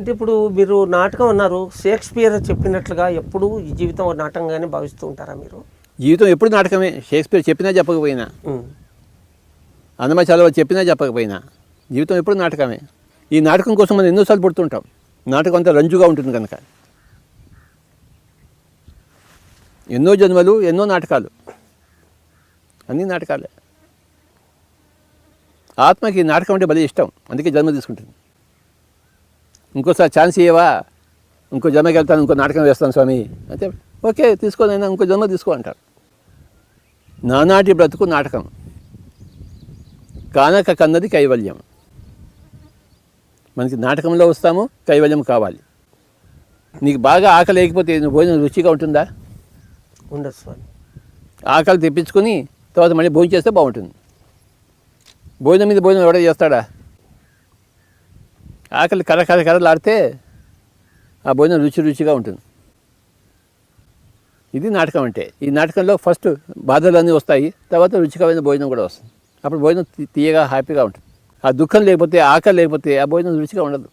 అంటే ఇప్పుడు మీరు నాటకం అన్నారు, షేక్స్పియర్ చెప్పినట్లుగా ఎప్పుడు ఈ జీవితం ఒక నాటకంగానే భావిస్తూ ఉంటారా మీరు? జీవితం ఎప్పుడు నాటకమే. షేక్స్పియర్ చెప్పినా చెప్పకపోయినా, ఉమ్. అన్నమాచార్య చెప్పినా చెప్పకపోయినా జీవితం ఎప్పుడు నాటకమే. ఈ నాటకం కోసం మనం ఎన్నోసార్లు పుడుతుంటాం. నాటకం అంతా రంజుగా ఉంటుంది కనుక. ఎన్నో జన్మలు, ఎన్నో నాటకాలు, అన్నీ నాటకాలే. ఆత్మకి నాటకం అంటే భలే ఇష్టం, అందుకే జన్మ తీసుకుంటుంది. ఇంకోసారి ఛాన్స్ ఇవ్వవా, ఇంకో జన్మకి వెళ్తాను, ఇంకో నాటకం వేస్తాను స్వామి అంటే ఓకే తీసుకోనైనా ఇంకో జన్మ తీసుకో అంటారు. నానాటి బ్రతుకు నాటకం, కానక కన్నది కైవల్యం. మనకి నాటకంలో వస్తాము, కైవల్యం కావాలి. నీకు బాగా ఆకలి లేకపోతే నువ్వు భోజనం రుచిగా ఉంటుందా? ఉండదు స్వామి. ఆకలి తెప్పించుకొని తర్వాత మళ్ళీ భోజనం చేస్తే బాగుంటుంది. భోజనం మీద భోజనం ఎవడో చేస్తాడా? ఆకలి కరలాడితే ఆ భోజనం రుచిగా ఉంటుంది. ఇది నాటకం అంటే. ఈ నాటకంలో ఫస్ట్ బాధలన్నీ వస్తాయి, తర్వాత రుచికరమైన భోజనం కూడా వస్తుంది. అప్పుడు భోజనం తీయగా హ్యాపీగా ఉంటుంది. ఆ దుఃఖం లేకపోతే, ఆకలి లేకపోతే ఆ భోజనం రుచిగా ఉండదు.